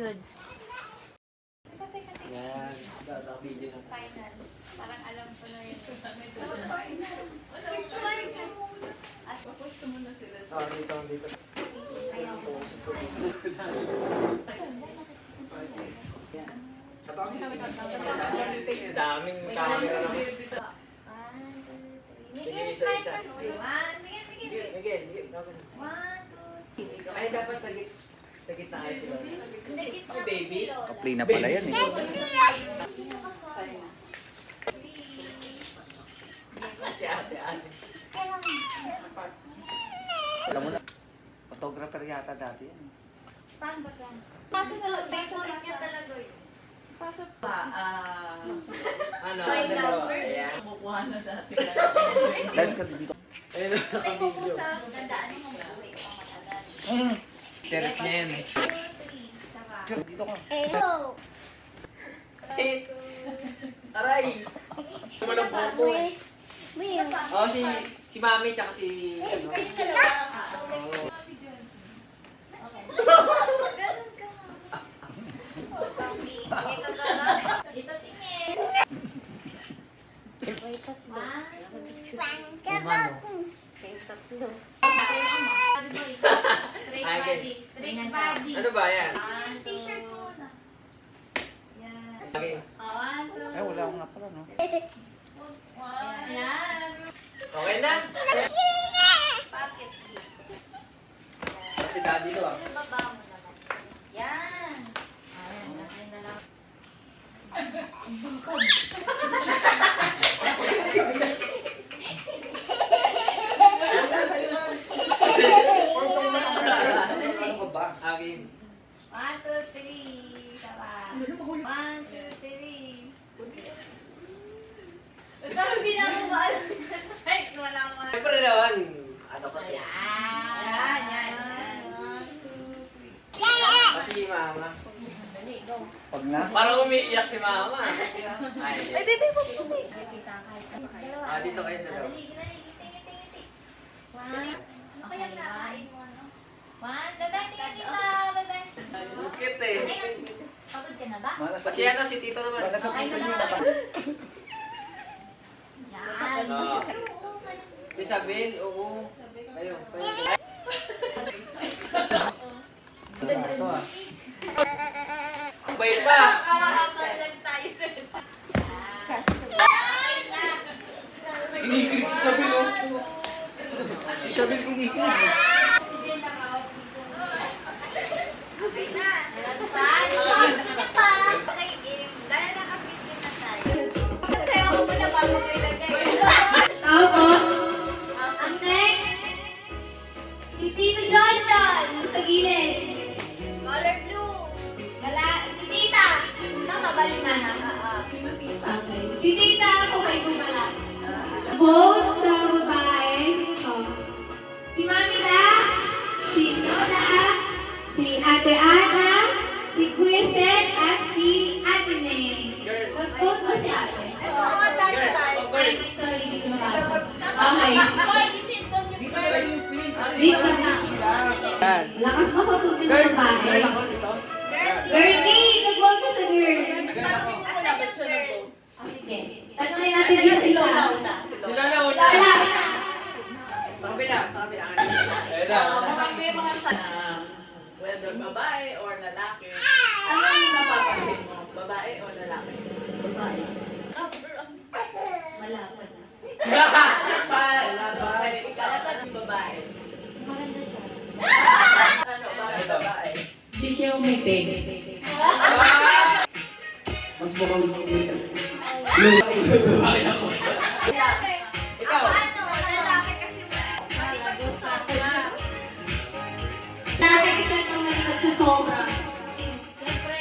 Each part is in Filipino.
Good. Yan. Video na. Final. Parang alam ko na yun. At gusto mo na sila. Dito. Ayaw ko. Sa pang daming camera naman. Miguel, Isa-isa. smile ka. Miguel. Sige. 1, 2, 3. Ay, dapat sa gitna ay sila. Hindi, gitna Oh, baby. ko si Lola. Play na pala yan eh. Sino kasama? Si ate. Alam mo na, photographer yata dati yan. Paano ba yan? Pasok sa favorite niya talaga yun. Pasok pa, Ano? My Dalawa. lover. Ayan. kumukuha na dati. Dance ka dito. Ayun, May naka-video. focus sa gandaan mo buhay ko matagal. Direct niya yan. 2, 3. Saka. Sure, dito ka. Aray! Tumalong po. Oh, si Mami tsaka si... Kayo ano. dalawa. Okay. Ganun ka, mami. Huwag kang tingin ka gano'n. Dito tingin. Wait, tatlo. Umano. Tatlo. Tayo ka, ma. Sabi mo, straight Ay, body. Straight body. Ano ba yan? T-shirt ko na. Yan. Okay. 1, 2. Ay, wala ko nga pala, no? Yan. Okay na? Bakit? Si Daddy to ah. Yung baba mo naman. Yan. Ayan, natin na lang. Ang bangkod. Ano ka ba? Akin. 1, 2, 3. Tama. 1, 2, 3. Pero binabawal. Ay, wala mo. Siyempre naman. Ano ka? Yan. 1, 2, 3. Kasi Mama. Dali, go. Pag na. Parang umiiyak si Mama. Ay, Ay, bebe, wag mo. Kita kahit dalawa. Ah, dito kayo dalawa. Dali, ngiti. 1. Ano kaya nakain mo, no? 1. Bebe, tingin kita. Bebe. Lukit eh. Ay, pagod ka na ba? Mana sa Kasi ano si Tito naman. Mana sa tito niyo. Yan. Oo. Oo, Isabel, oo. Kayo. Aso ah. Bay pa. Kakahaman lang tayo dun. Kasi Kinikilig si Isabel, oh. Si Isabel kinikilig. Okay na. Sige pa. Okay, game. Dahil nakapigil na tayo. Kasi ako muna bago ilagay. Tapos, ang next, si Tito John John sa gilid. Color blue. Si Tita. Tama, balima na. Okay. Si Tita, okay ko pala. Both sa babae, si Mami Na, si Lola, si Ate Ana, si Kuya Seth, at si Ate Neng. Nag-vote ba si Ate? Oo, tayo tayo. Ay, sorry, hindi ko nabasa. Okay. Dito na. Yan. Lakas mo sa tubig ng babae. Gertie, nag-vote ka sa girl. Tanong mo na ba't siya nag-vote? O sige. Tanungin natin isa-isa. Sila na una. Lola. Sa kabila. Ayun na. Kapag may mga whether babae or lalaki, Ano yung napapansin mo, babae o lalaki? Wala pa na. Babae, ikaw, anong babae? Maganda siya. Ano, bakit babae? Hindi siya umiti. Mas mukhang Ikaw. Ano? Lalaki kasi malikot sa Dati kasi nung malikot siya sobra. Siyempre.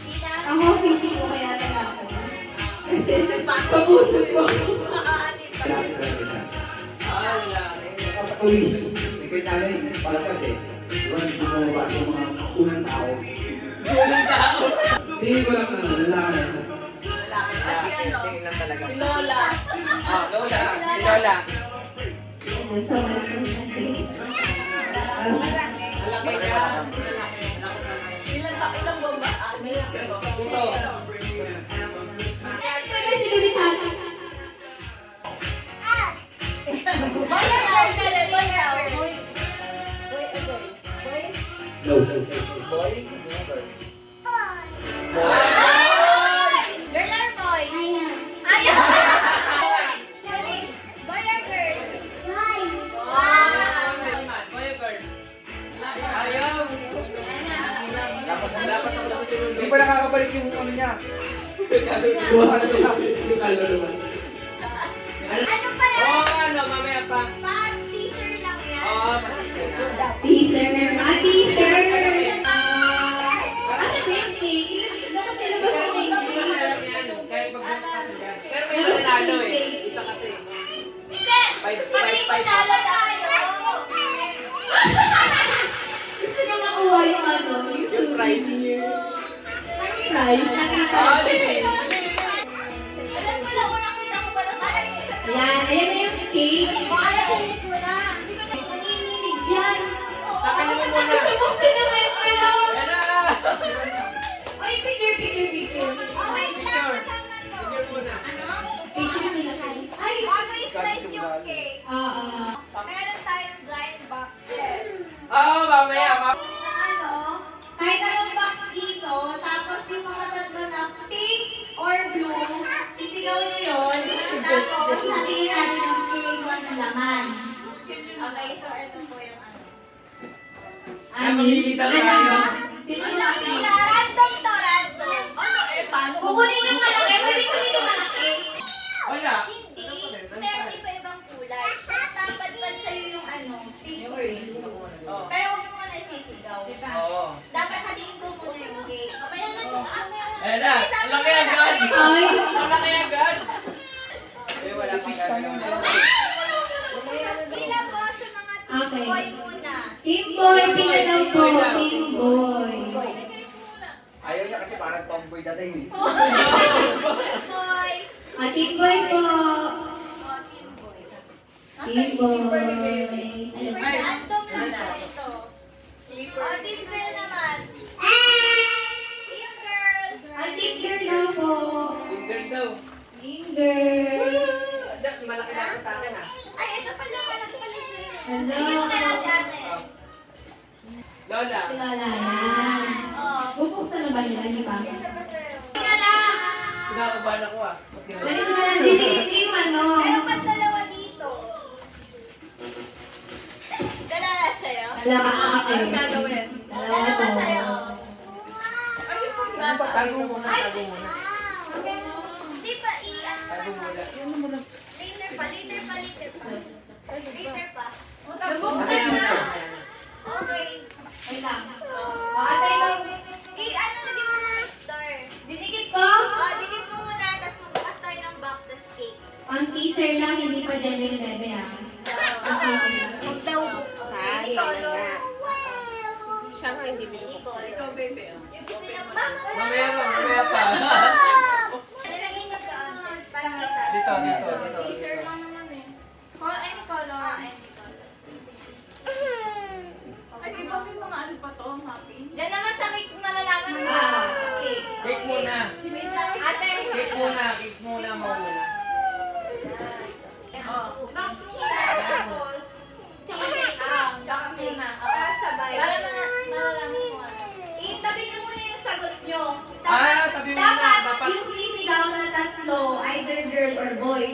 Tita. Ako, hindi ko kaya lalaki. Kasi sa puso ko. Tulis, ikaw nanay, palapad eh. Diba, hindi mo mabasa yung mga unang tao. Tingin ko lang na lalaki. Lalaki. Kasi ano, Tingin lang talaga. si Lola. Ah, Lola. Si Lola. Ano, sobra ko kasi. Malaki ka. No. Boy? Girl or boy? Ayaw. Boy or girl? Boy. Wow. Boy or girl? Ayaw. Dapat ako susunod. Hindi pa nakakabalik yung ano niya. Yung kaluluwa. Ano pa yan? Oo, ano, mamaya pa. Pa-teaser lang yan. Oo, pasensya na. Teaser. Teaser. Asa ko yung cake? Dapat nilabas ko na yung Hindi ko cake. alam yan. Kaya pag-book kasi dyan. Pero may nanalo eh. Isa kasi. Hindi. Five, Pati five, five. panalo tayo. Gusto niya makuha yung ano, yung Yung prize. prize. Ah, di. Alam ko lang, unang kita ko pa lang. Ayan, ayan na yung cake. Baka nasilit mo na. Nanginginig yan. Takalin mo muna. Buksan na nga yung melon. Ayan na. Ay, picture. Oh, wait lang. Kasama to. Picture muna. Picture sila. Ay, Bago i-slice yung cake. oo. Meron tayong blind boxes. Oo, mamaya. Na ano, kahit anong box dito, tapos yung mga tatlo na pink or blue, sisigaw nyo yun. Tapos sabihin natin yung cake na laman. Okay, so ito po yung ano. Mamili daw tayo. Sino Ang yung laki malaki? na, random to, random. Ano eh, paano? Kukunin yung malaki. Pwede kunin yung malaki. Wala. Hindi, pero iba-ibang kulay. Tapadpad sa'yo yung ano, pink or blue. Pero huwag mo muna isisigaw. Oo. Dapat hatiin ko muna yung cake. Mamaya na ito. Ayan na. Ang laki agad. Ay. Ang laki agad. Eh, wala pang gagawin. Bilang po sa mga Okay. boy muna. Team boy, pila daw po. Team boy. Ayaw niya kasi parang tomboy dating eh. Boy. Team boy po. O, team boy. Team boy. Ay. Random lang po ito. O, team girl naman. Team girl. Team girl daw po. Yung girl daw. Team girl. Malaki dapat sa akin ah. Ay, ito pala, malaki pala sa'yo. Hello. Bigyan mo na lang Janet. Lola. Si Lola yan. Oo. Bubuksan na ba nila? Hindi pa. Isa pa sa'yo. Kinakabahan ako ah. Ganito na lang. Didikit ko yung ano. Meron pa dalawa dito. Dalawa sa'yo. Dalawa ako. Gagawin. Dalawa Dalawa to. sa'yo. Tago muna, tago muna. Hindi pa i-ano Tago muna. Later pa. Later pa. Bubuksan na. Okay. Wait lang. Baka tayo. I-ano lagyan mo muna yung star. Didikit ko. Dikit mo muna, tapos magbukas tayo ng boxes cake. Ang teaser lang, hindi pa dyan yung bebe ah. Ang teaser lang. Huwag daw buksan. Color. Siya nga hindi Color. Ikaw, baby. Yung gusto niya, mama. Mamaya pa. Nalagay niya doon. Parang kita. Dito. Teaser lang naman eh. Any color. Any color. Ay, iba may mga ano pa to, happy? Yan naman sa cake malalaman mo. Okay. Cake muna. Ate. Cake muna mauna. Box muna. Tapos, box muna. Sabay. Para malalaman mo ano. Itabi niyo muna yung sagot niyo. Tabi muna. Dapat. Yung sisigaw na tatlo, either girl or boy.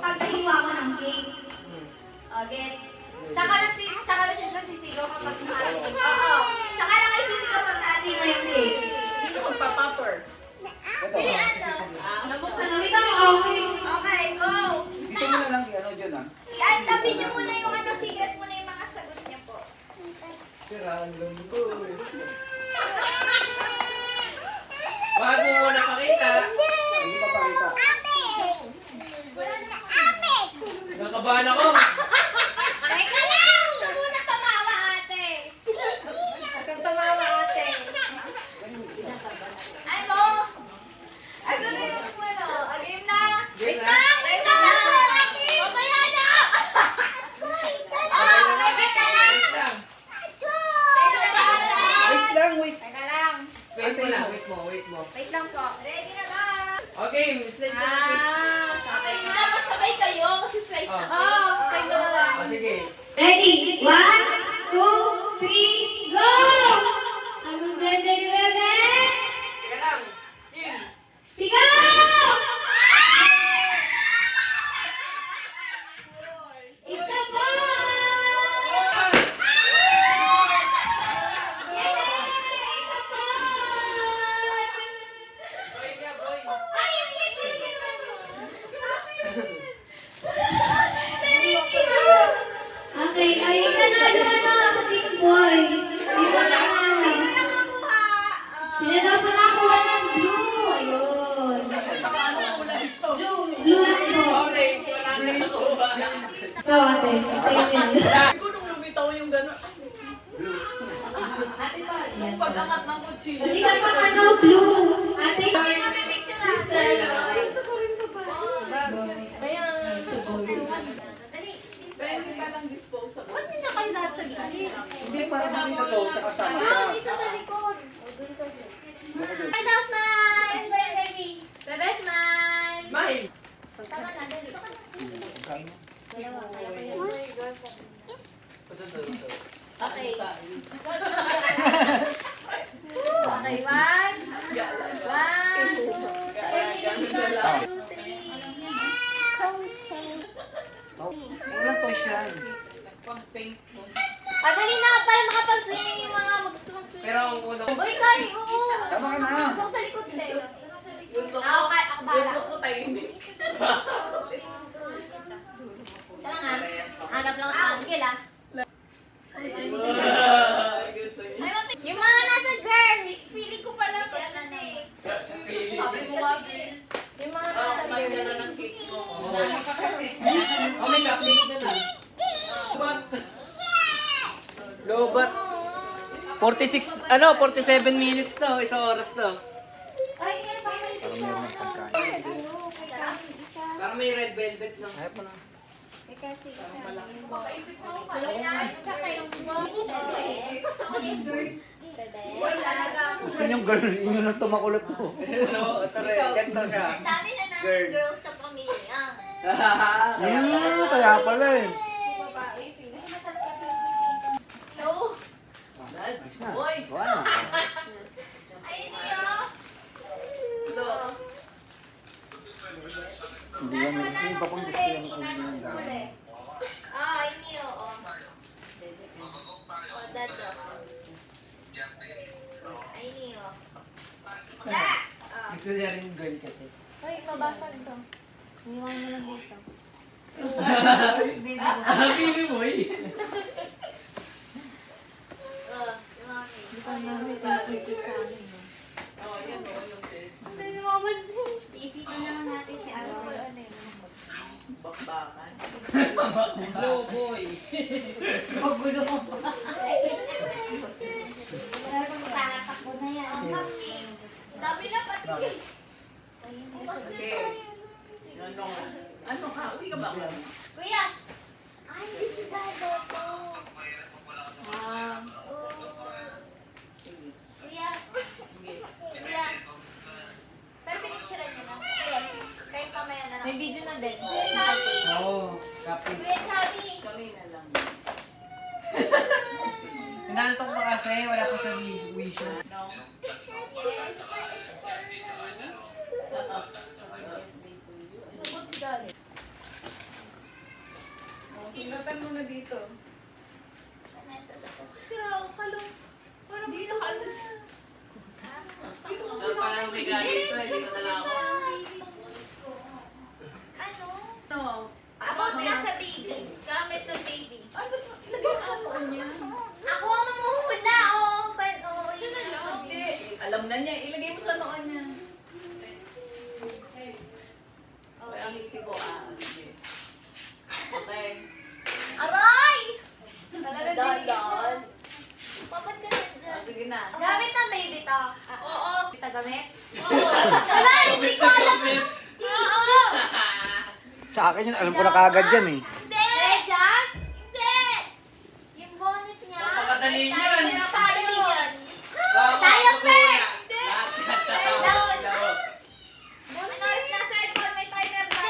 Paghiwa ko ng cake. Gets? Tsaka na sila sisigaw kapag nahati. Oo. Tsaka na kayo sisigaw pag nahati na yung cake. Sino magpa-popper? Ito. Sige, ano? Nabuksan na. Wait lang, okay. Okay, go! Dito mo na lang i-ano dyan ah. Tabi niyo muna yung ano, secret muna yung mga sagot niyo po. Siraan lang ko eh. Bago muna pakita. Hindi pa pakita. Nakabahan ako. Teka lang! Huwag muna tumawa, ate. Huwag tumawa, ate. Ano? Ano na yung ano? Game na? Game na? Wait lang! Mamaya na! Wait ka lang! Wait. Teka lang. Wait mo lang, wait mo. Wait lang po. Ready na ba? Okay, slice na natin. Okay. Dapat sabay kayo kasi slice na. Sige. Ready? 1, 2, 3, go! Ikaw, ate. Sa'yo yan. Sabi ko nung lumitaw yung gano'n. Ate pa. Yung pag-angat ng kutsilyo. Tapos isa pang ano, blue. Ate. Pwede ka lang disposable. Ba't hindi kayo lahat sa gilid? Hindi, para makita ko, tsaka sama siya. Doon, isa sa likod. Hi, daw, smile! Baby! Bebe, smile! Smile! Tama na, dali. Dalawa, dalawa. Okay. Okay, one. One, two, three. Walang toys yan. Pang-paint mo. Dali na para makapag-swimming yung mga gusto mag-swimming. Pero ang unang... Uy, Kari, oo. Tama ka na. Huwag sa likod, te. Gusto ko, Ako bahala. gusto ko tahimik. Tara nga. Hanap lang ang angel, ah. Gusto niya. Ay, yung mga nasa girl, feeling ko pala ano na eh. Sabi mo nga, Bill. Yung mga nasa May girl. gano'n ng cake mo. Oh, may cupcake na na. Lobat. 46, 47 minutes to. Isang oras to. Ay, kaya pa kayo. Parang meron ng pagkain. Parang may red velvet lang. Ayaw pa na. Eh, kasi Uy, talaga. Yun yung girl, yun yung tumakulot ko. Hello, ito rin. Ganito siya. Ang dami na namin Girl. girls sa pamilya. Kaya pala eh. No. Dad, Ayos na. boy. Gawa na. Ayun niyo. Look. Hindi yan eh. Yung iba pang gusto yung yung gamit. Ayun niyo. Oh, dato. Ayun niyo. Da! Gusto niya rin girl kasi. Uy, mabasag to. Iniwan mo lang dito. Baby boy. Oh, yan o, yung cake. Ipipin naman natin si Ate. Bakbakan. Low boy. Magulo mo pa. Tatakbo na yan. Dami na pati. Okay. Ano nga? Ano ka? Uwi ka ba? Kuya! Ay, bisigado ko. Kuya! Kuya! Pero pinicturean niyo na. Yes. Kahit mamaya na lang. May video na din. Kuya Chubby! Oo, cupcake. Kuya Chubby! Kami na lang. Inaantok pa kasi, wala pa sa wish. No? Sabot si Dali. Sinatan mo na dito. Sira ako kalong. Parang dito kalos. Dito ko Saan pa lang may galit to, hindi ko nala ako. Ano? No. About nga sa baby. Gamit ng baby. Ano ba? Ilagay ko sa noon niya. Ako ang manguhula, oh. Yun na lang. Hindi. Alam na niya. Ilagay mo sa noon niya. Okay, ang ngiti ko. Sige. Okay. Aray! Dahan-dahan. Papat ka na dyan. Sige na. Gamit ng baby to. Oo. Kita gamit? Oo. Wala, hindi ko alam. Oo. Sa akin yun, alam ko na kagad yan eh. Hindi. Medyas? Hindi. Yung bonnet niya. Napakadali yun. Napakadali yan. Ah, Tayo, kuya. Pe! Lahat. Ano, na cellphone, may timer ba?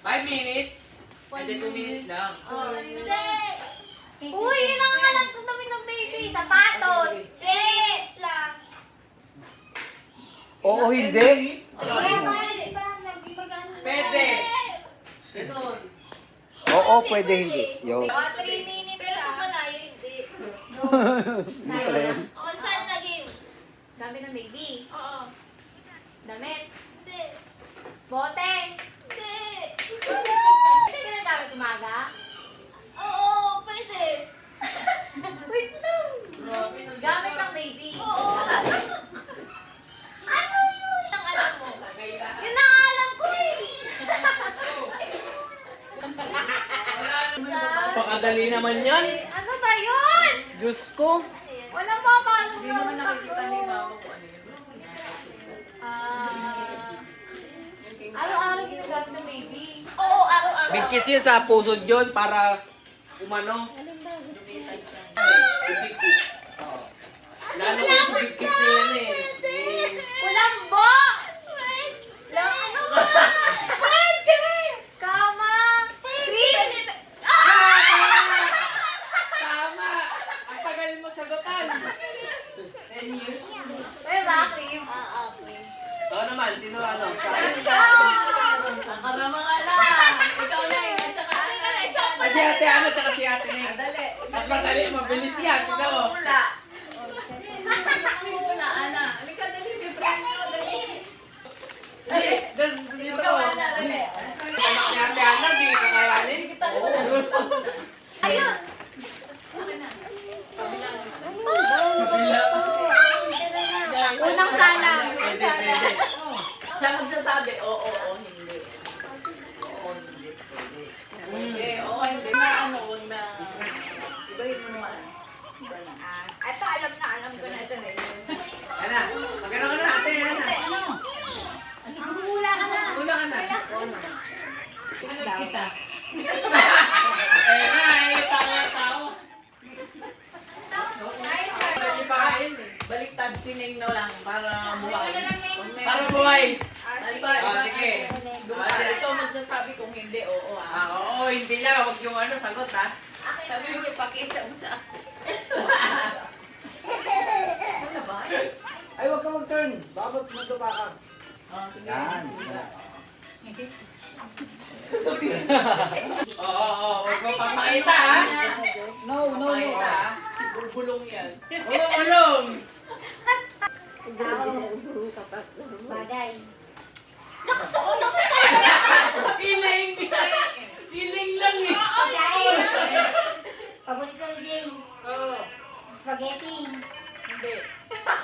5 minutes. Hindi, 2 minutes lang. Hindi. Uy, yun ang alam ko namin ng baby. Sapatos. Yes lang. Oo, hindi. Pwede. Ganun. Oo, pwede hindi. Yo. 3 minutes. Pero kung malayo, hindi. No. Hindi pala yun. Okay, saan na game? Dami ng baby. Oo. Damit. Hindi. Bote. Hindi. Hindi ka na dami tumaga? Oo, pwede. Wait lang. Grabe, Gamit ng baby. Oo. Ano yun? Ang alam mo. Yun ang alam ko eh. Madali naman yan. Ano ba yun? Diyos ko. Walang papalo Hindi naman nakikita ni mama kung ano yun. Araw-araw ginagamit ng baby. Oo, araw-araw. Bigkis yun sa puso yun para umano. Bigkis. Oo. Lalo ko yung sa bigkis na yan eh. Walang ba? Lang ano ba? Pwede! Kama! Cream! Tama! Ang tagal mo sagutan. 10 years. Pwede ba? Cream? Cream. Oo naman, sino ano? Nakarama ka na. Ikaw na eh. At saka ano. Si ate ano, tsaka si ate Neng. Dali. Mas madali, mabilis yan. Tignan mo. Hula. Hula, Ana. Halika, dali. May premyo. Dali. Dali, dito Ikaw, ko. Ana. Dali. Anak ni ate Ana, di kakayanin. Ayun! Unang sala. Pwede, pwede. Siya magsasabi, oo, hindi. Oo, hindi. Pwede. Pwede. Oo, hindi. Na ano, huwag na. Iba yung sunuan. Iba na. Ito, alam ko na ito. Ana, magano ka na ate, Ana. Manguhula ka na. Una ka na. Ano kita? Eh na, tawa-tawa. Hindi pa kain eh. Baliktad si Ning na lang para buhay. Para buhay. Sige. Ah, sige. Ito magsasabi kung hindi, oo. Oo, hindi lang. Huwag yung ano, sagot ha. Sabi mo, ipakita mo sa Ano ba? Ay, huwag ka mag-turn. Bakit magkaba ka? Sige. Yan. Oo, huwag mo papakita ha. No, Papakita ha. Bulbulong yan. Ulong! Bagay. Iling! Iling lang eh. Bagay. Paborito ni Jay. Oo. Spaghetti. Hindi.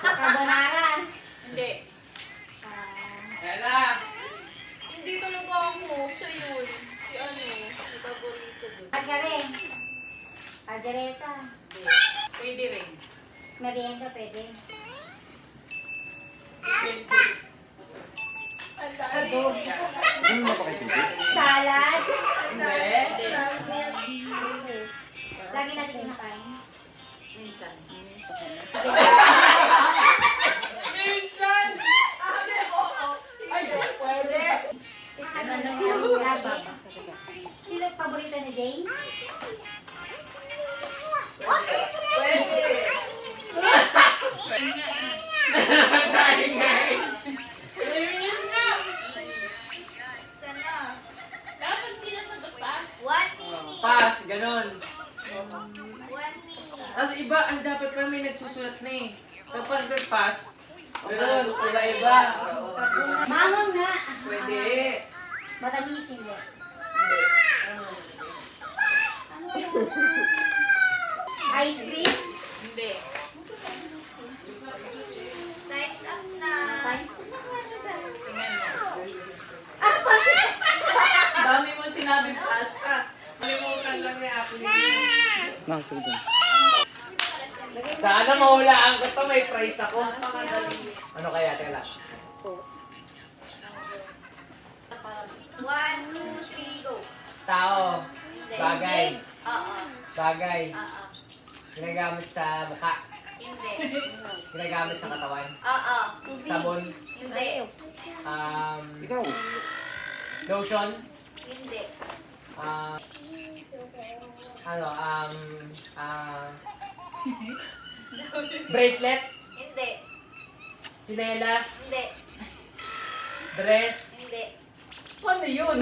Carbonara. Hindi. Yan na. Hindi talaga ako. Siya yun. Si ano, yung paborito doon. Margarin. Aldereta. Pwede rin. Merienda, pwede. Ano mo pa kayo? Salad. Hindi. Pwede. Lagi natin kinakain. Minsan. Minsan! Ay, pwede. Sino paborito ni Jay? Pwede. Kain nga eh. Sana? Dapat sinasagot pa? 1 minute. Pass, ganon. 1 minute. Tapos iba, ang dapat pa may nagsusulat na eh. Kapag nag-pass, ganon, iba-iba. Mangon nga. Pwede. Matamis hindi. Ice cream? Hindi. Time's up na. Dami mo sinabi pasta. Malimutan lang ni Apo ni Sana mahulaan ko to, may prize ako. Ano kaya, teka lang. 1, 2, 3, go. Tao, Hindi. bagay, Oo. bagay, Oo. ginagamit sa mukha, Hindi. ginagamit sa katawan, Oo. sabon, Hindi. Ikaw. lotion, Hindi. ano, bracelet, Hindi. chinelas, Hindi. dress, Hindi. ano yun?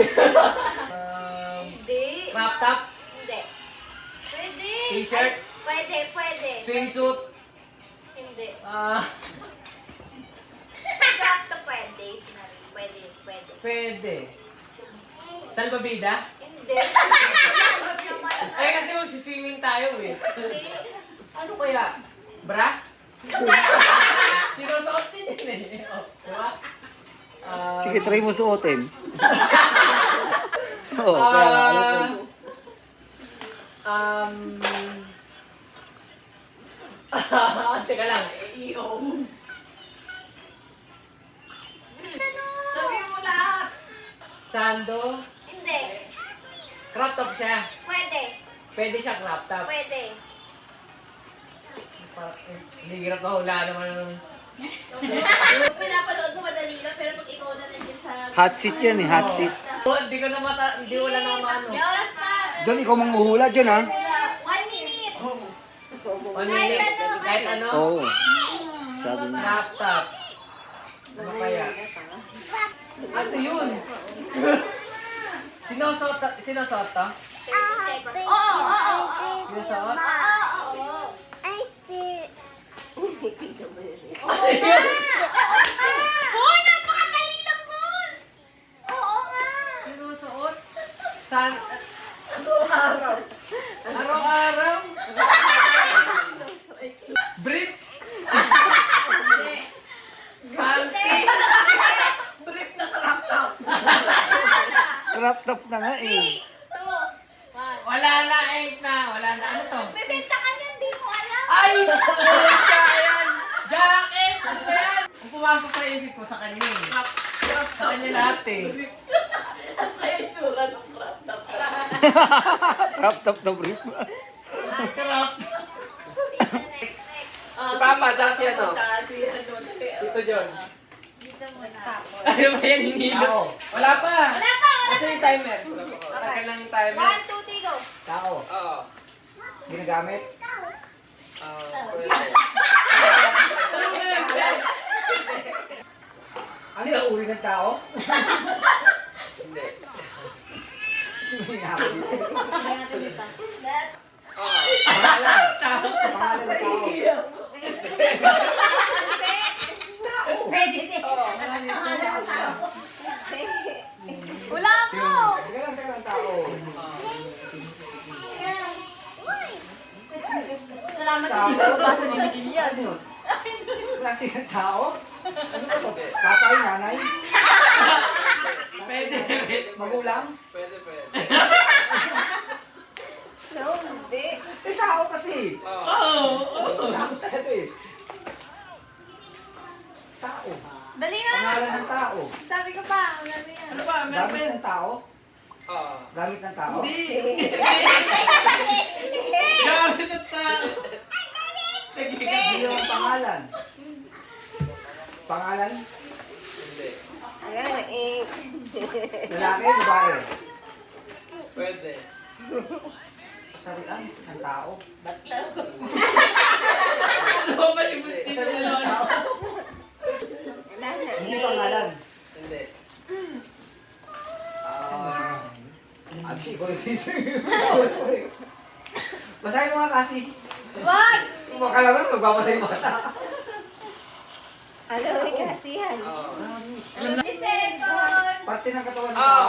Hindi. Crop top, Hindi. Pwede. t-shirt, Ay, pwede. swimsuit, Hindi. Crop top pwede. Sinabi. Pwede. pwede. Salbabida? Hindi. Ayun naman. Ay, kasi magsiswimming tayo eh. Hindi. Ano kaya? Bra? Sinusuot din yun eh. Oh, diba? Sige, try mo suotin. Oo, kaya ano po. Teka lang. Iyong. Sabi mo lahat. Sando. Hindi. Crop top siya. Pwede. Pwede siya crop top. Pwede. Parang, hindi hirap na hula naman. Yung pinapanood mo madali lang, pero pag ikaw na nandiyan sa... Hot seat yan eh, hot seat. Hindi ko na hindi wala na maano. May oras pa! Doon, ikaw manghuhula dyan ha. 1 minute. Manili. Kahit ano. Oo. Sabi niya. Crop top. Ano kaya? Ano yun? Sinusot to? 30 seconds. Oo. Sinusot? Oo. Boy, napakadali lang nun! Oo nga! Sinusuot? San? Araw. Araw-araw? Brief? Panty? Brief na crop top. Crop top na nga eh. 3, 2, 1. Wala na, Wala na. Ano to? Bebenta ka niyan, di mo alam. Ay! Pucha yan! Jacket! Ano ba yan? Kung pumasok sa isip ko sa kanya eh. Sa kanya lahat eh. Kaya tsura ng crop top. Crop top na brief. Crop. Tama, dahil si ano? Kasi ano, Dito, John. Dito muna. Ano ba yan? Hinilo? Wala pa. Kasi yung timer. Tagal lang yung timer. 1, 2, 3, go. Tao. Oo. Ginagamit. Ano yung uri ng tao? Hindi. Pangalan. Pangalan ng tao. Pwede din. Wala mo. Teka lang tao. Salamat Tao. din. Basa ni Miguel yan. Ano yun? Klase ng tao? Ano ba to? Tatay, nanay? Pwede. Magulang? Pwede. No, hindi. Eh, tao kasi. Oo. Tao talaga eh. Tao. Dali na. Pangalan ng tao. Sabi ko pa. Wala na yan. Ano ba? Gamit ng tao? Oo. Gamit ng tao? Hindi. Gamit ang tao. Hindi yung pangalan. Pangalan? Hindi. Lalaki, babae. Pwede. Sarian ng tao. Ano ba si Bustin Sarian ng Malon? tao. Hindi pangalan. Hindi. Absi ko dito. Basahin mo nga kasi. Wag! Baka naman magbabasa yung bata. Ano, kasi yan. 30 seconds. Parte ng katawan ng tao.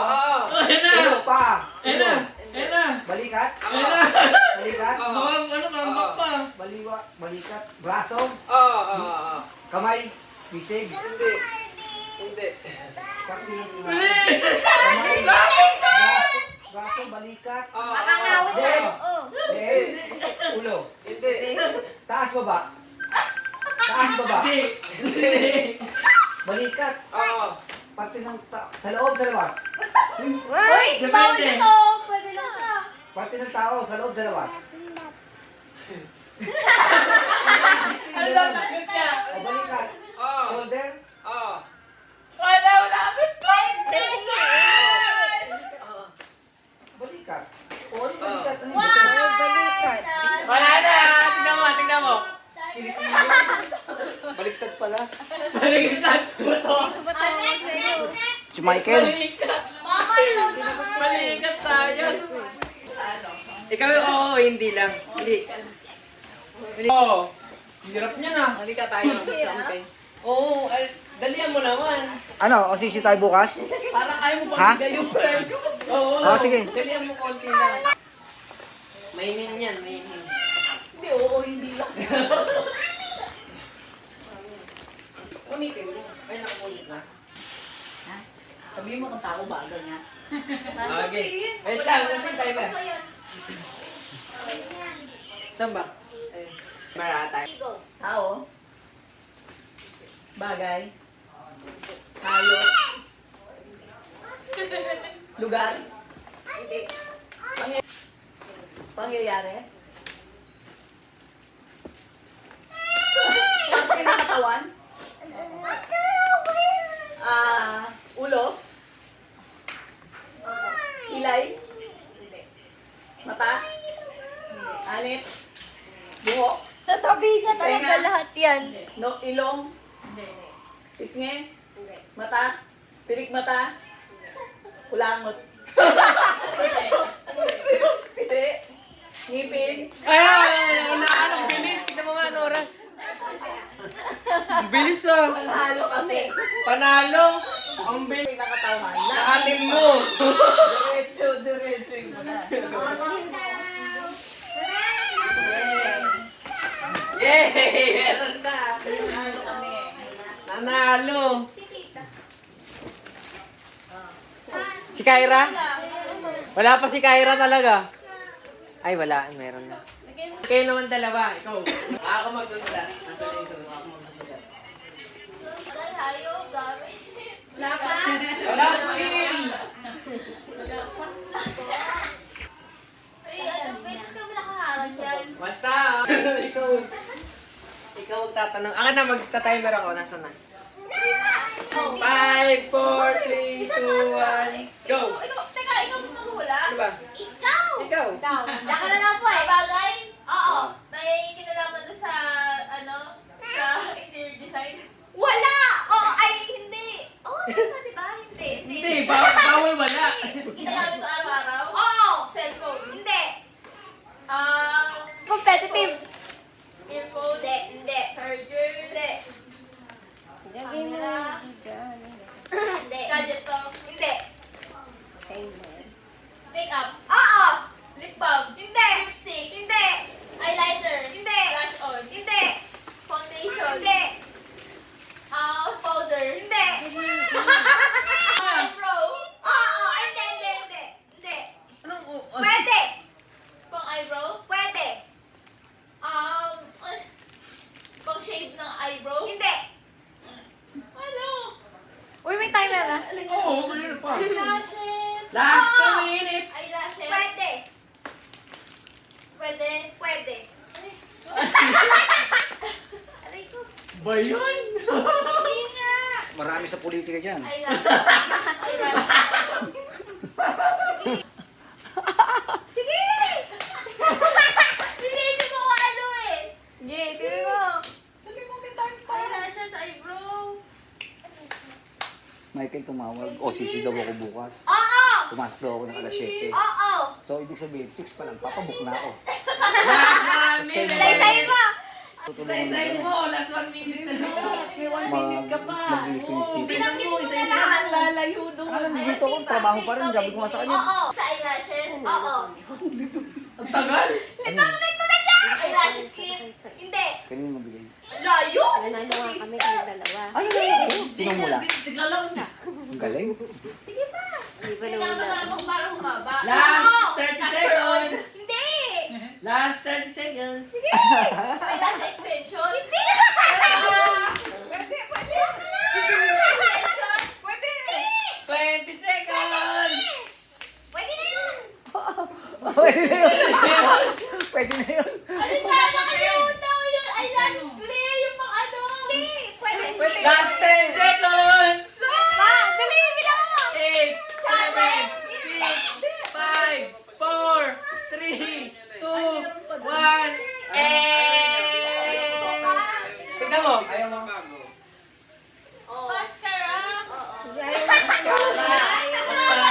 Ayan na! Ulo, paa. Ayan na! Ayan na! Balikat. Ayan na! Balikat. Baka ano kambak pa. Balikat. Braso. Oo. Kamay. Bisig. Hindi. Parte ng kamay. Braso. Balikat. Makangawin na. Leeg. Oo. Leeg. Ulo. Hindi. Taas baba. Taas baba. Hindi. Balikat. Oo. Parte ng sa loob, sa labas. Uy, Depende. bawal ito. Pwede lang siya. Parte ng tao sa loob, sa labas. Ano daw takot ka? O balikat. Shoulder. Wala, malapit pa. 5 seconds. Balikat. O ano balikat? Ano Wow! gusto? Balikat. Wala na. Tingnan mo. Pilipino. Baliktad pala. Baliktad ko to. Next. Si Michael. Baliktad. Mama, ito naman. Baliktad tayo. Ikaw, oo, hindi lang. Hindi. Oo. Hirap niya na. Halika tayo. Camping. Oo, dalihan mo naman. Ano? O sisi tayo bukas? Parang ayaw mo Ha? pagbigay yung premyo. Oo. Sige. Dalihan mo konti lang. Mainin yan, mainin. Hindi, oo, hindi lang. Unitin mo. Ay, nakunit na. Sabihin mo kung tao ba, ganyan. Okay. Wait lang, kasi timer. Saan ba? Eh, Marata. Go. Tao. Bagay. Hayop. Lugar. Pangyayari. Parte ng katawan. Ulo. Kilay. Mata. Anit. Buhok. Sasabihin ka talaga Tenga. lahat yan. No, ilong. Pisngi. Mata. Pilik mata. Kulangot. Piti. Ngipin. Ay! Wala ka ng bilis. Tignan mo nga ang oras. Ang bilis ah. Panalo kami. Panalo. Ang bilis. Pinakatawan. Nakatin mo. Diretso yun na. Yay! Meron na. Panalo kami. Nanalo. Si Kyra? Wala pa si Kyra talaga. Ay, wala. Meron na. Kayo naman dalawa. Ikaw. Ako magsusulat. Nasa na yung sulat. Ako magsusulat. Hayop, gamit. Wala pa. Wala pa rin. Ay, ano, pwede kami nakaharang yan. Basta. Ikaw. Ikaw tatanong. Ako na, magta-timer ako. Nasaan na? 5, 4, 3, 2, 1, go! Teka, ikaw mo maghula? Ano ba? Ikaw! Ikaw. Ikaw. Laka na lang po eh. Bagay? Oo. May kinalaman na sa, sa interior design? Wala! Oo, ay, hindi. Oo, diba? Hindi. Hindi, bawal wala. Ginagamit ko araw-araw? Oo! Cellphone? Hindi. Competitive? Earphone? Hindi. Charger? Hindi. Camera? Hindi. Gadget to? Hindi. Makeup? Oo! Lip balm? Hindi. Lipstick? Hindi. Eyeliner? Hindi. Blush on? Hindi. Foundation? Hindi. Powder? Hindi. Eyebrow? Oo! Hindi. Anong Pwede. Pang eyebrow? Pwede. Pang shade ng eyebrow? Hindi. Ano? Uy, may timer na. Oo, meron pa. Eyelashes? Last 2 minutes. Eyelashes? Pwede. Pwede? Pwede. Aray ko. Ba yun? Hindi nga. Marami sa politika dyan. Eyelashes. Sige! Bilisin mo kung ano eh. Sige, sige mo. Eyelashes, eyebrow. Michael tumawag. O, sisi daw ako bukas. Oo! Pumasok daw ako ng alas 7. Oo! So, ibig sabihin, 6 pa lang. Papabook na ako. Last 1 minute. Say mo! Say mo. Last 1 minute na lang. May 1 minute ka pa. Mag-finish dito. Binanggit mo na Ang lang. lalayo doon. Alam mo, dito ako, trabaho pa rin. Sabi ko nga sa kanya. Oo. Sa eyelashes? Oo. Ang tagal. Eyelashes clip? Hindi. Kanina mabigay. Layo! Nanalo nga kami kami dalawa. Ano na yun? Sinong mula? Tiglalaw na. Ang galing. Sige pa. Hindi ba Kailangan nawala? mo para humaba. Last 30 seconds. Hindi! Last 30 seconds. Eyelash extension? Hindi! Extension? Pwede. 20 seconds. Pwede na yun! Pwede na yun. Pwede na yun. Ano na? Nakalimutan ko yung eyelashes clear, yung pang ano. Hindi! Pwede. Last 10 seconds. Ma! Dali! Bilang mo! 8, 7, 6, 5, 4, 3, 2, 1, Tignan mo. Ayaw mo. Mascara? Mascara.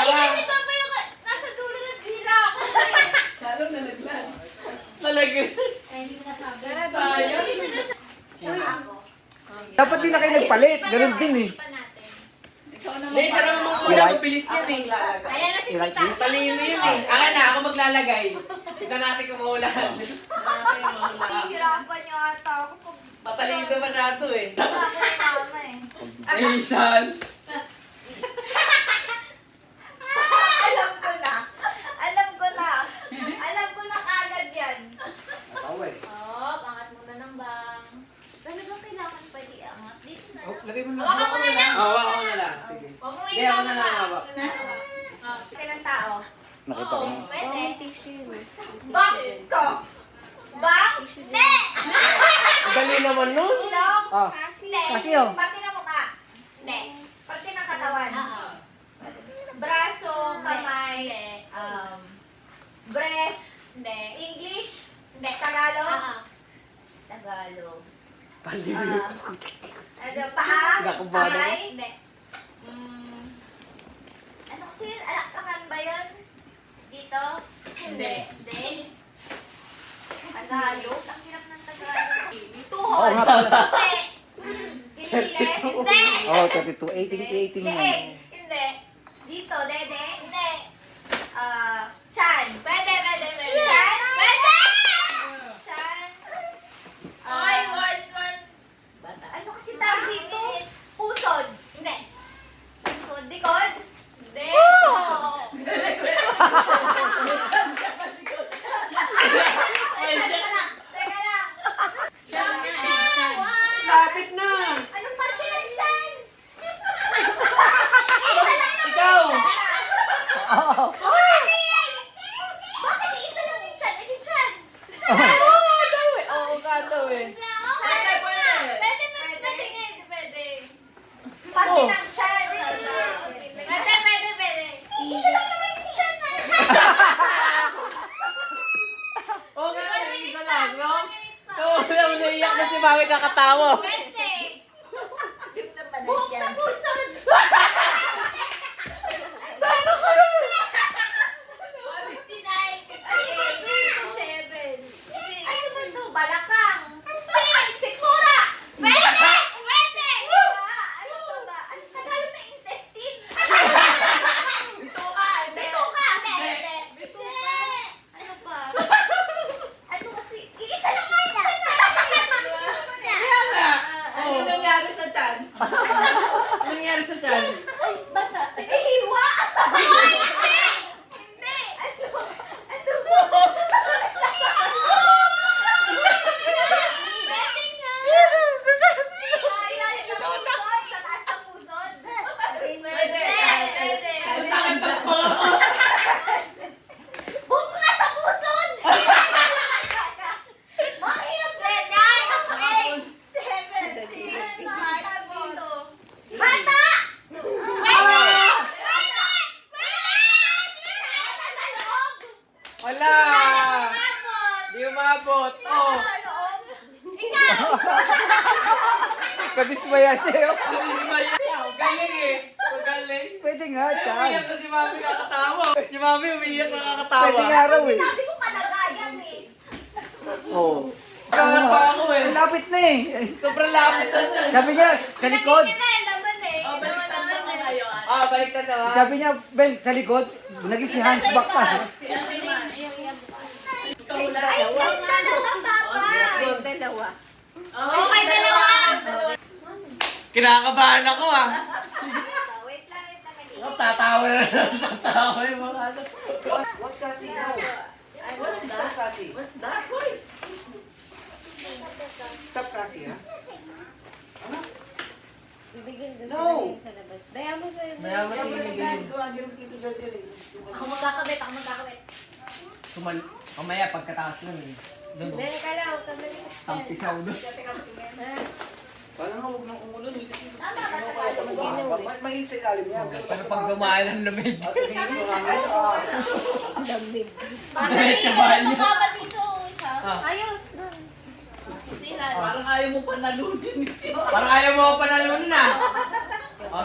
Ay, ito pa yung nasa dulo ng dila ko. Lalo nalaglag. Talaga. Sayang. Dapat din na kayo nagpalit. Ganun din eh. Ikaw naman. Hindi, siya naman manguna. Right. Mabilis yan eh. Lalagay. Ayan na si You like Tita. this? Talino yun eh. Akin na, ako maglalagay. Tignan natin kung maulan. Hirapan niyo ata ako pag Matalino masyado eh. ako ni mama eh. Aysan. Alam ko na. Alam ko na. Alam ko na kagad yan. Lagay mo na. Hawakan mo na lang. Hawa ako na lang. Sige. Huwag mo Hindi, ako na lang ihaw hawak. Ilang tao? Nakita ko. Pwede. Box ko. Box? Hindi! Ang dali naman nun. Ilong? Ah. Hindi. Kasi oh. Parte ng mukha? Hindi. Parte ng katawan? Braso, kamay, breasts, Hindi. English, Tagalog, Tagalog. paa, Nakakabado. kamay. Hindi. Ano kasi, alakpakan ba yun? Dito? Hindi. Hindi. Tagalog? Ang hirap ng Tagalog. Oo Tuhod. nga pala. Hindi. Giniles. Hindi. Oh, 32. 18 Leeg. yan. Hindi. Dito, dede. Hindi. Chan. Pwede. Chan. Pwede! Chan. Okay, one. Ano kasi tawag dito? Pusod. Hindi. Pusod. Likod. Hindi. Teka lang. Lapit na. Anong parte ng chan? Ikaw. Bakit isa lang yung chan? Yung chan. Oo nga daw eh. Pwede, pwede. Pwede. Parte ng chan. Pwede. Isa lang naman yung chan. Oo nga daw, isa lang, no? Oo, naiyak na si Mami kakatawa. Pwede. Buhok sa pusod. Ano ba ito? Balakang. Sikmura. Pwede. Ano to ba? Ano Tagalog na intestine? Bituka. Bituka. Bituka. Ano pa? Ano kasi? Iisa lang nga yan. Ano nangyari sa chan? Anong nangyari sa tiyan? Ay, bata. Hiwa. Hindi. Ano ba? Pwede nga. Ilalim ng pusod. Sa taas ng pusod. Pwede. Ang sakit ng paa ko. Buhok na sa pusod! Mahirap din! 9, 8, 7, 6, 5, Bata! Pwede! Pwede! Nasa loob! Wala. Di umabot. Oh. Nasa loob! Kadismaya siya. oh. Galing eh. Magaling. Pwede nga, Chan. Umiyak na si Mami kakatawa. Si Mami umiyak na kakatawa. Pwede nga raw eh. Sabi ko kalagayan eh. Oo. Kakatawa pa ako eh. Lapit na eh. Sobrang lapit na. Sabi niya, sa likod. Laman eh. O, baliktad mo kayo. Ah, balik na naman. Sabi niya, Ben, sa likod. Naging si Hans back pa. Si ano naman? Ikaw wala. Ay, ganda naman, Papa! Dalawa. Okay, dalawa. Kinakabahan ako ah. Wait lang. Tatawa na lang. Tatawa yung mga ano. What kasi? What's Stop that? kasi. What's that? Hoy! Stop kasi ha. Bibigyan doon No. sa labas. Daya mo sa Maya mo si Miguel. Ako magkakabit. Mamaya pagkataas nun eh. Doon oh. Dali ka lang. Kamali. Tampisaw doon. Parang huwag nang umulon. Tama ba Tagalog? Mahil sa ilalim niya. Pero pag gumail ang lamig. Dambig. Diretso ba niyo? Mukha dito. Isa. Ah. Ayos. Doon. Parang ayaw mo panalunin. Parang ayaw mo ako panalunan na.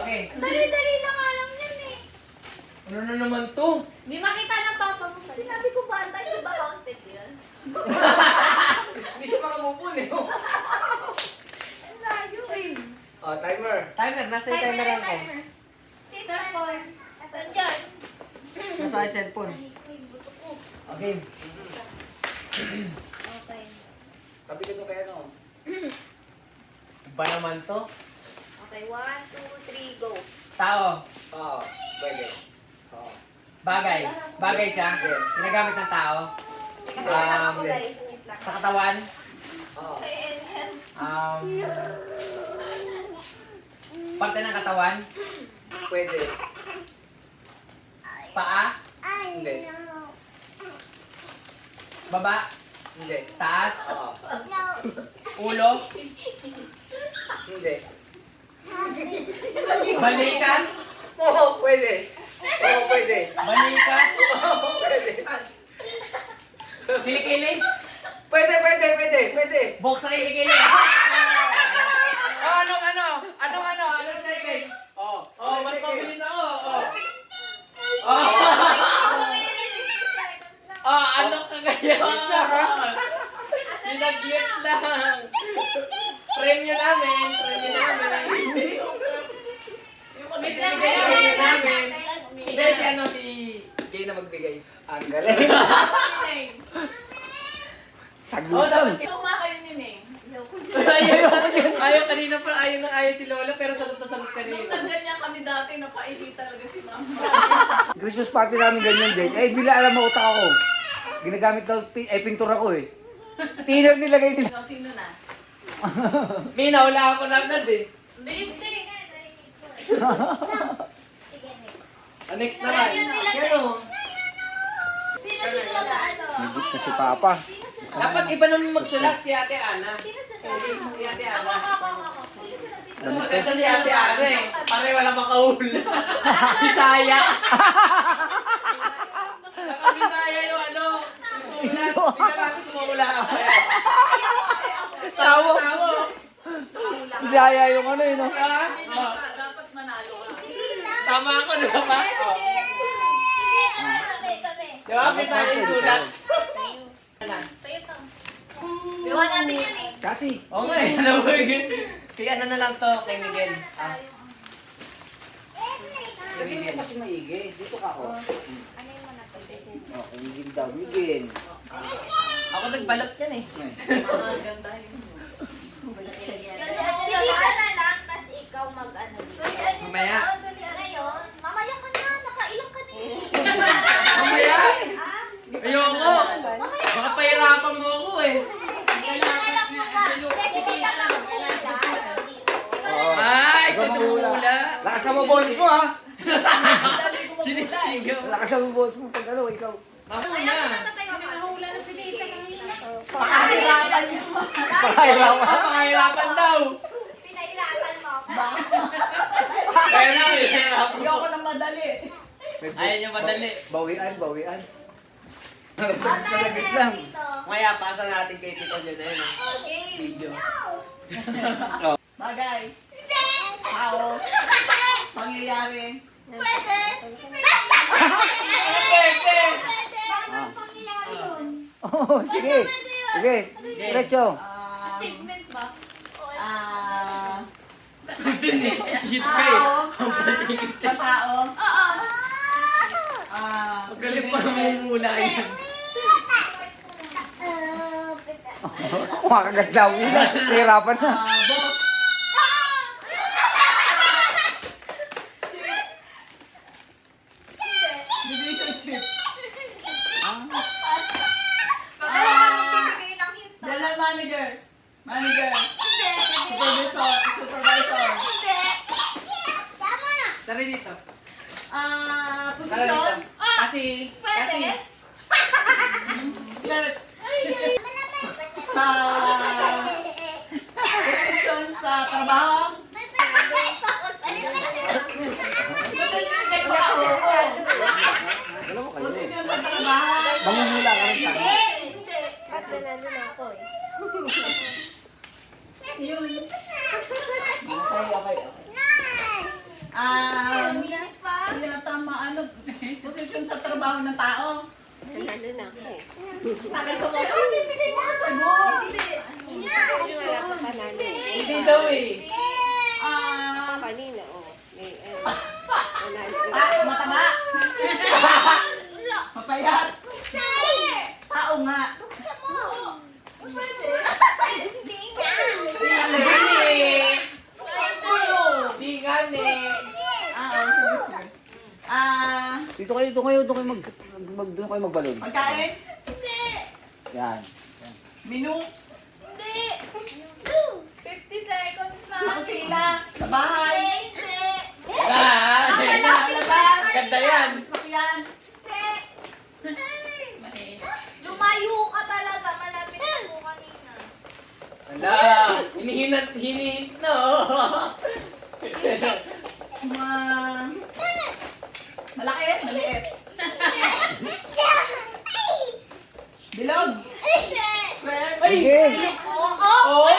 Okay. Dali-dali na nga lang yan eh. Ano na naman to? Di makita ng papa mo. Sinabi ko ba, antay ko ba counted yun? Hindi siya makamupun eh. Ang layo eh. Oh, timer. Timer, nasa yung timer ako. Sister, Nandiyan. Nasa aking cellphone. Okay. Okay. Tabi ka to kaya no. Iba naman to. Okay, 1, 2, 3, go. Tao. Oo, pwede. Oo. Bagay. Bagay siya. Ginagamit ng tao. Teka lang ako guys. Wait lang. Sa katawan. Oo. Um, Parte ng katawan? Pwede. Paa? Hindi. Baba? Hindi. Taas? Oo. Ulo? Hindi. Balikan? Oo, pwede. Oo, pwede. Balikan? Oo, pwede. Kilikili? Pwede, pwede, pwede, pwede. Bok sa kilikili? Oh, anong seconds? Oh, mas mabilis ako. Oh, ano ka ngayon? Sinaglit lang. Premyo namin. Yung Premyo namin. Hindi, si Jay na magbigay. Ang galing. Nineng. Oh, dapat Tuma kayo, Nineng. ayaw kanina pa, ayaw si Lola, pero sagot na sagot Nung kanina. nandyan kami dati, napaili talaga si Mama. Christmas party namin ganyan din. Eh, di nila alam ang utak ako. Ginagamit daw, pintura ko eh. Thinner nilagay nila. So, sino na? Mina, wala ako na agad eh. Bilis din. Next naman. Sino? Sino mag-ano? Nagit na si Papa. Dapat iba naman magsulat si Ate Ana. Sino Si Ate Ana. Ako. Sino Maganda si Ate Ana eh. Pare wala makahula. Bisaya. Naka-Bisaya yung ano. Sulat. Tingnan natin kung mahula ka. Tawo. Bisaya yung ano yun. No? Dapat manalo ka. Tama ako, di ba ba? Di ba? Bisaya yung sulat. Gawa natin yan eh. Kasi, Oo nga eh. Alam mo yun. Kaya ano na lang to kay Miguel. hindi mo kasi maigi. Dito ka ako. Oh, Miguel daw. Miguel. Ako nagbalot yan eh. Mga ganda yun. Si Tita na lang, tas ikaw mag-ano. Mamaya. Ngayon, mamaya ka na, nakailang ka na eh. Mamaya. Ayoko. Baka pahirapan mo ako eh. Tita na lang muna. Kasi tita na lang muna. Ay, ikaw tumula. Lakas mo boses mo ha. Sinisigaw. Lakas mo boses mo pag ano, ikaw. Ako na. Nahula na si Tita kanina. Pakahirapan niyo. Pakahirapan. Pahirapan daw. Pinahirapan mo ako. Kaya na, pahirapan. Ayoko na madali. Ayaw niya madali. Bawian. Malagit lang. Maya, pasa natin kay Tito Jun na yun. Okay. Video. Bagay. Tao. Pangyayari. Pwede. Pwede. Bakit pangyayari yun? Oh, sige. Sige. Diretso. Achievement ba? Dun eh. Hit ka eh. Sa tao. Oo. Magaling pa namumula yan. Makaganda mo yun. Nahirapan na. Boss. Division chief. Bibigay ng hint. General manager. Manager. Hindi. Supervisor. Supervisor. Hindi. Tama na. Tara dito. Tara Posisyon. dito. Kasi. Spirit. Sa posisyon sa trabaho. Alam mo kayo eh. Posisyon sa trabaho. Mangungula ka rin tayo. Hindi. Kasi nandun ako eh. Yun. Okay. Tama, ano, posisyon sa trabaho ng tao. Nandun ako eh. Tagal ko mo. Hindi mo sagot. Hindi. Wala ka pa nandun. Hindi daw eh. Kanina, oh. May, Mataba. Mapayat. Tao nga. Pwede. Hindi nga. Di gani. Dito kayo magbalon. Pagkain. Yan. Menu. Hindi. 50 seconds na. Sa kusina. Sa bahay. Ayan. Sasakyan. Lumayo ka talaga. Malapit ako kanina. Ala, hinihint na oh. Malaki, maliit. Bilog. Square. Ay! Sige. Oh!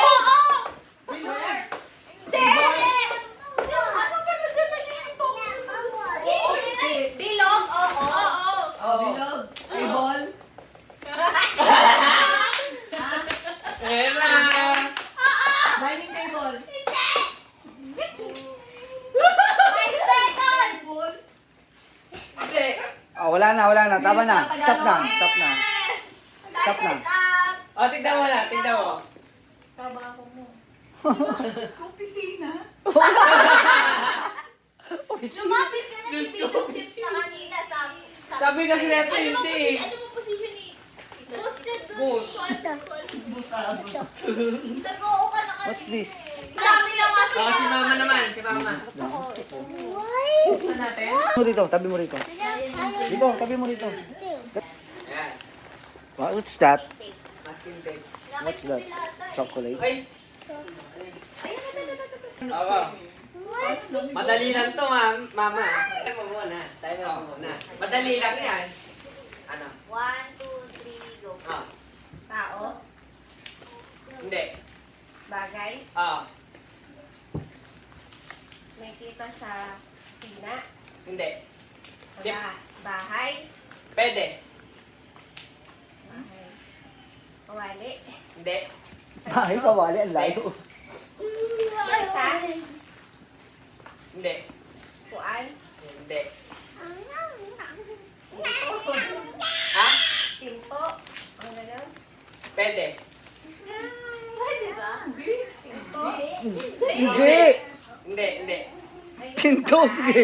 Square. Ano ba na dyan nag-iinto ko sa sabuhay? Bilog? Oo. Oh, bilog. Table. Ayan na! Dining table. 5 seconds! Hindi. Oh, wala na. Tama na. Stop na. Stop na. Stop na. Stop! O, tignan mo na. Tignan mo. Trabaho mo. Opisina. Lumapit ka na Diyos si ko. Bishop Tips na kanina. Sabi kasi neto hindi eh. Ano mo position ni? Bus. Nag-oo ka na kanina. What's this? Marami lang kasi. Oh, si mama naman. Si mama. Saan natin? Tabi mo rito. Dito, tabi mo rito. Ayan. What's that? Masking tape. What's that? Chocolate? Ay! Oo. Madali lang to, mama. Tayo mo muna. Tayo mo muna. Madali lang yan. Ano? 1, 2, 3, go. Ah. Tao, Hindi. bagay, Ah. may kita sa kusina, Hindi. Yep. bahay, Pwede. kawali, Hindi. Bahay pa, wali. Ang layo. isa, Hindi. puan, Hindi. pinto, Ha? pinto, ang gano'n. Pwede. Pwede ba? Pinto. Hindi. Hindi. Kinto, sige.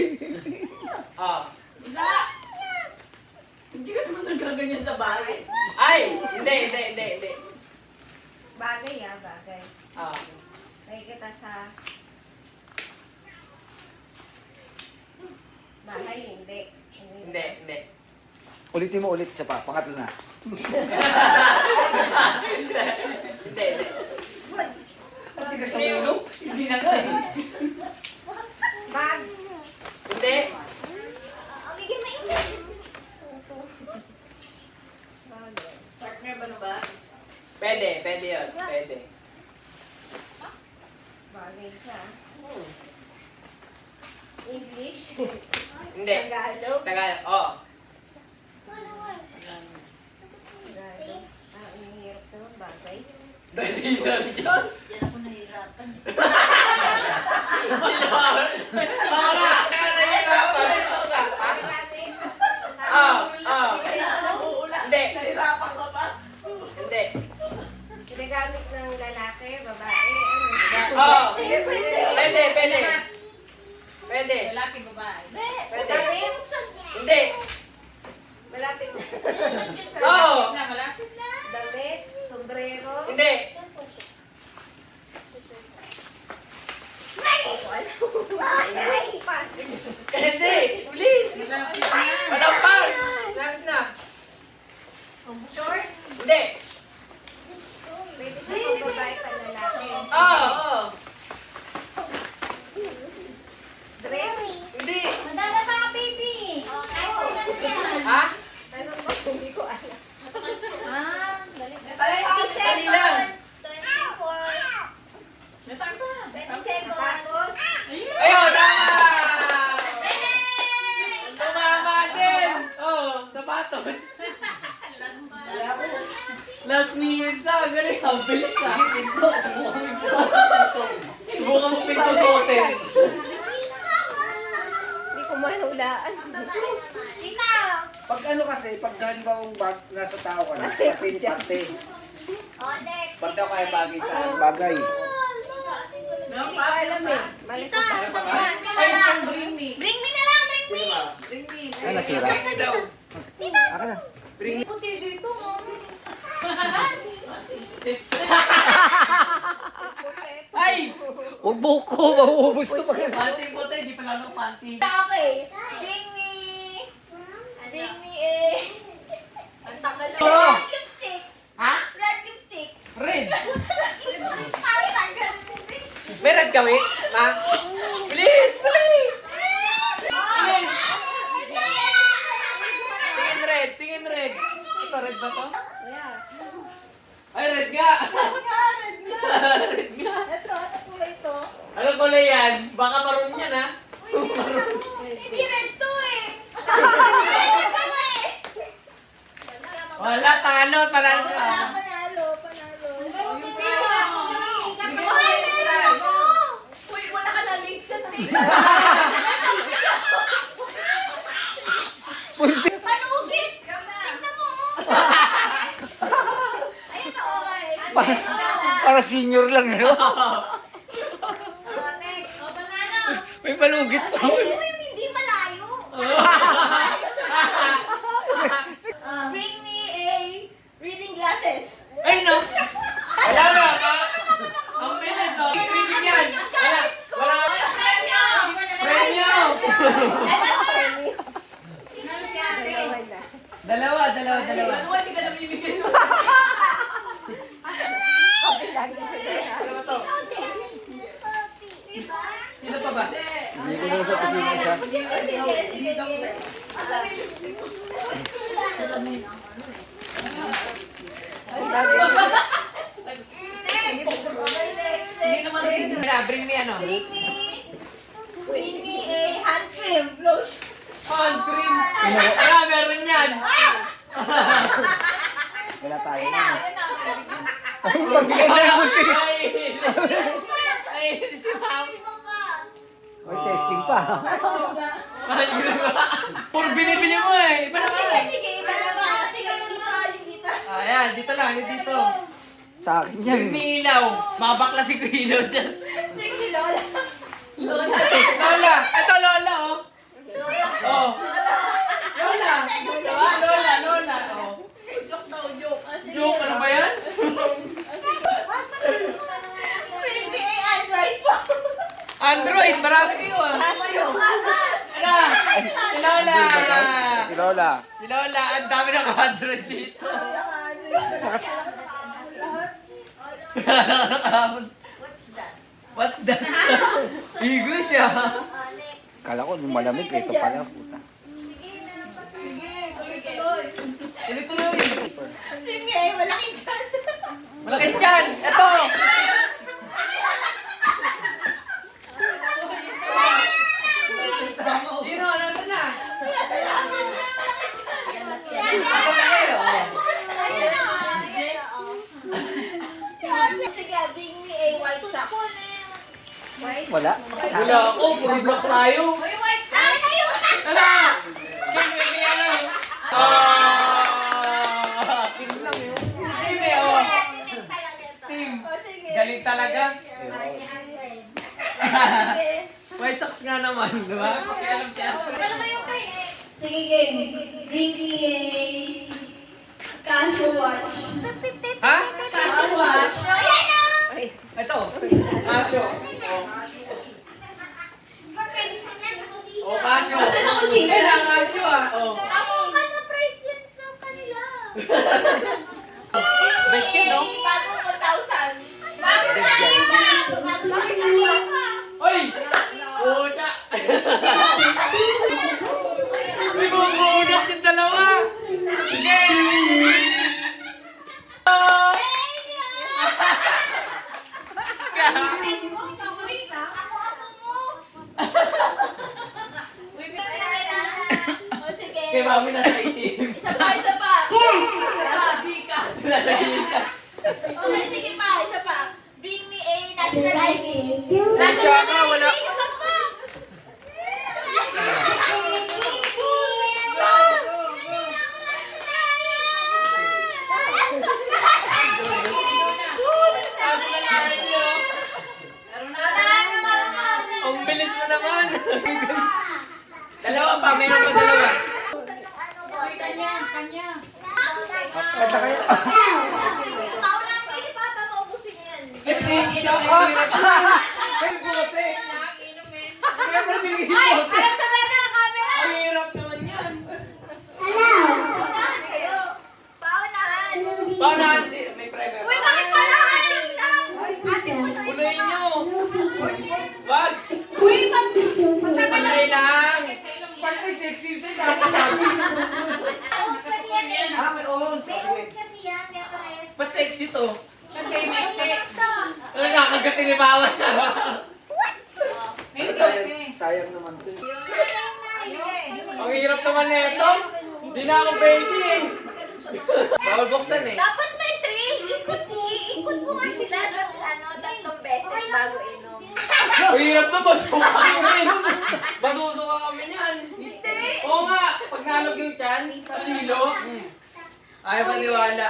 Ah. Wala. Hindi ka naman nagaganyan sa bahay. Ay! Hindi. Bagay bagay. Ah. May kita sa bahay, hindi. Hindi. Ulitin mo ulit isa pa. Pangatlo na. Hindi. Matigas na ulo. Hindi na kayo. Bag. Hindi. Bigyan na ito. Partner ba na ba? Pwede yun. Pwede. Bagay siya. English. Hindi. Tagalog. Tagalog. Oh. Tagalog. Ang hirap naman bagay. Dali lang yun. Yan ako nahihirapan. Para! Kaya nahihirapan. Gamit. Uulan. Hindi. Nahirapan ka pa. Hindi. Ginagamit ng lalaki, babae, ano? Oh. Pwede. Lalaki babae. Pwede. Damit. Hindi. Malapit na. Oh. Malapit na. Damit, sombrero. Hindi. Pas. Hindi. Please. Malapit na. Walang pass. Lapit na. Short. Hindi. Pwede sa pang babae pa lalaki. Oh. Dress. Hindi. Madala pa ka, baby. Okay, Ha? Tanong ko, hindi ko alam. Dali. Dali lang. 24. Natar pa. 20 seconds. Ayun, tama! Tumama din! Oh, sapatos. Last minute na, galing. Ang bilis ah. Subukan mo pinto suotin. Hindi ko mahulaan. Kita! Pag ano kasi, pag halimbawang nasa tao ka na, parte. Oh, next. Parte ako kaya bagay sa Bagay. Meron pa. Alam eh. Mali ko pa. Ay, saan Bring me. Bring me na lang, bring me! Sino ba? Bring me. Ay, nasira. Bring me daw. Aka na. Puti dito, mami. Ay! Huwag buko, mauubos to pag Panty po tayo, di pala ng panty. Okay. Bring me. Bring me a... Ang tagal na. Oh! Red lipstick. Ha? Red lipstick. Red. Ang tagal mo, babe. May red kami? Ma? Bilis! Bilis! Bilis! Tingin red! Tingin red! Ito, red ba to? Ay, red nga! Red nga! Ito, ano kulay ito? Ano kulay yan? Baka maroon yan, ha? Hindi red to eh. Wala, talo! Panalo siya! Panalo, panalo. Hoy, meron ako. Uy, wala ka na, late ka na. Manugit. Tignan mo. Ayun na, okay. Para senior lang, no? May palugit pa. Ayun mo yung hindi malayo. Bring me a reading glasses. Ay, no! Wala na! Ang bilis, oh! Reading yan! Wala! Wala! Premyo! Dalawa. Ano, hindi ka namimigay mo. Ano ba to? Sino pa ba? Hindi ko na sa kusina isa. Sige. Asan yung lipstick mo? Hindi naman rin. Bring me ano? Bring me a hand cream lotion. Hand cream! Ah, meron yan! Wala tayo Ayun na. na, ayun na. Pagbigay na yung buntis. Ay, si Ma'am. May testing pa. Hand cream ba? Puro binibili mo eh. Iba naman. Sige, iba naman. Sige, dito. Ayan, dito lang, dito. Sa akin yan. Bring me ilaw. Mabakla si ilaw dyan. Bring me Lola. Lola. Lola! Ito, Lola, oh. Oh. Lola! Lola, oh. Joke daw, joke. Joke, ano ba yan? Bring me a Android phone. Android, marami kayo ah. Ano? Si Lola! Si Lola. Si Lola, ang dami ng Android dito. What's that? Igo siya. Kala ko yung malamig. Ito pala. Puta. Sige, tuloy-tuloy. Tuloy-tuloy. Bring me a malaking chan. Malaki dyan. Ito. Sino? Nandun na. Ako na kayo. Sige, bring me a white sock. Wala. Wala ako. Puro block tayo. Hala! Game, ano? Team lang yun. Team eh, oh. Team. Galing talaga. White Sox nga naman, di ba? Pakialam siya. Sige, game. Bring me a Casio watch. Ha? Casio watch. Ito. Casio. Oh, Casio. Kailangan Casio ah. Oh. Best yun, no? Bagong 1,000. Oy! Puta! May bumunak yung dalawa! Sige! Oh! Kay mami nasa itim. Isa pa. Sa Gcash. Nasa Gcash. Okay, sige pa. Isa pa. Bring me a national ID. Nasya ka, wala. Ang bilis mo naman. Dalawa pa, meron pa dalawa. Kata kayo. Eh, siya ang hirap na. Ay, bote. Kaya pa binigay bote. Ang hirap naman yan. Wag! Patay lang! Pag may sexy sa akin namin. Oats kasi yan eh. Ah, may ons. May oats kasi yan, kaya parehas. Ba't sexy to? Kasi may Ano nakagatin ni Bawal? Sayang naman to. Ang hirap naman na ito. Hindi na ako baby eh. Bawal buksan eh. Dapat may thrill. Ikot mo nga sila ng tatlong beses bago inom. Ang hirap na basuka kami. Basusuka kami niyan. Oo nga. Pag nalog yung tiyan, kasilo. Ayaw maniwala.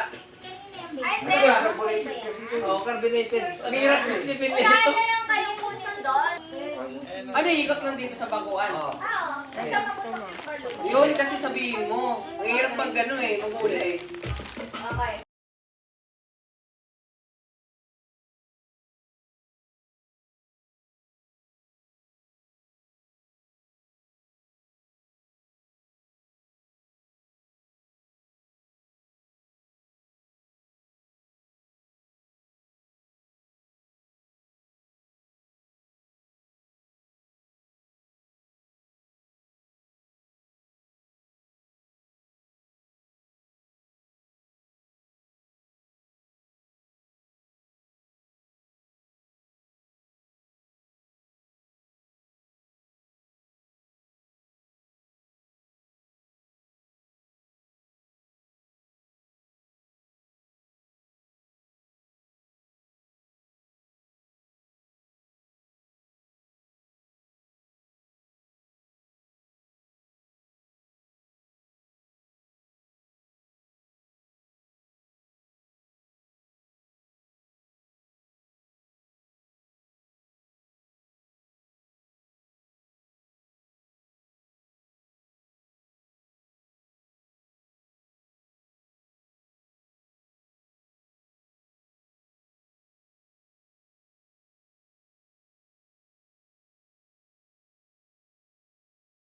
Ay, Ano ba? Carbonated kasi ito. Oo, carbonated. Ang hirap sipsipin Wala nito. na lang kayong kunin doon. Ano ikot lang dito sa bakuan? Oo. Basta mapunta Yun kasi sabihin mo. Ang hirap pag gano'n eh, mamula eh.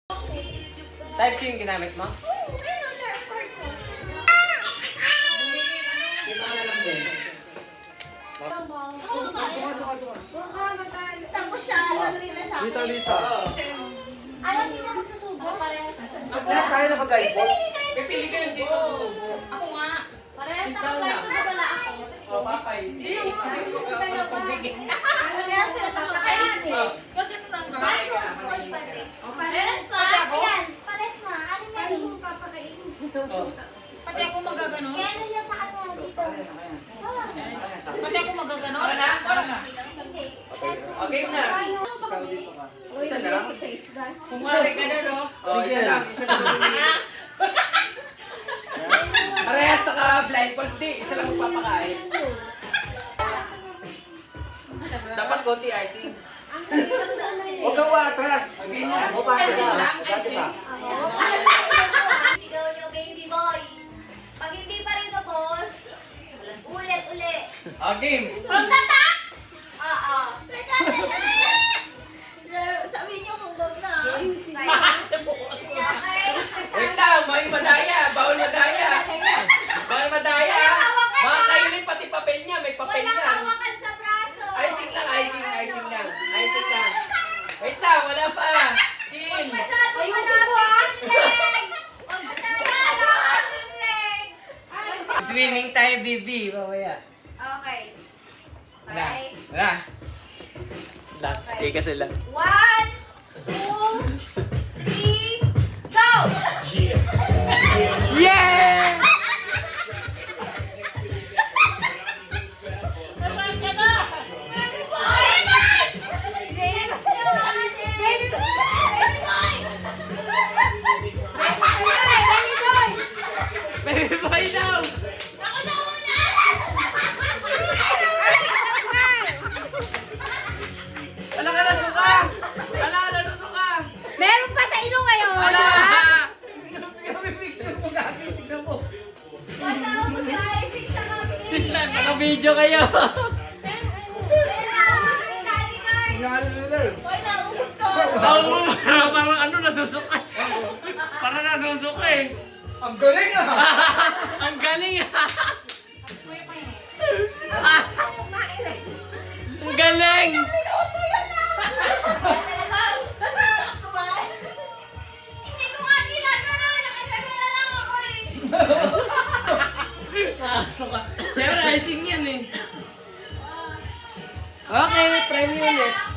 Okay. Type-C yung ginamit mo? Ano, sir? Court ko. Kita ka na lang din. Tapos siya, alam rin na sa akin. Dito, dito. Ano, sino magsusubo? Parehas. Lahat tayo naka-blindfold. Pipili kayo sino susubo. Ako nga. Parehas Sit na down kapay na. ko pala ako. O, papay. Parehas sila nakakain. Ganun lang ka. Court pati. Parehas pa. Ayan, pares na. Ano meron? O. Pati ako magaganon. Kaya ano niya sa ano dito? Pati ako magaganon. Ako na? Ako na. Okay. Okay na. Ikaw dito ka. Isa na lang? Kung wari ka na, no? O, isa lang. Isa lang. Parehas naka-blindfold. Di, isa lang magpapakain. Dapat konti icing. Huwag kang atras. Okay na. O, paano Kasi ba? lang, Kasi ba? Sigaw niyo, baby boy. Pag hindi pa rin tapos, uli. O, game. From the top! Oo. Sabi niyo kung go na. Wait lang, may madaya. Bawal madaya. Bawal madaya. Baka kayo rin pati papel niya. May papel Walang niya. hawakan sa braso. Icing lang, icing lang. Icing lang. Wait lang, wala pa. Chill. Masyado malapit yung legs. Huwag masyado malapit yung legs. Swimming tayo, Bibi. Mamaya. Okay. Wala. Okay. Wala. Wala. Okay ka sila. 1, 2, 3, go! Yeah! Baby boy daw! Wala ka nasuka! Wala ka nasuka! Meron pa sa ino ngayon. Wala! Matapos na isip sa kapit. Naka-video kayo! Hoy, naubos ko. Parang ano, nasusuka. Parang nasusuka eh. Ang galing ah! Ang galing ah! Ang galing! Minuto yun na. Icing yan eh. Okay, try mo ulit.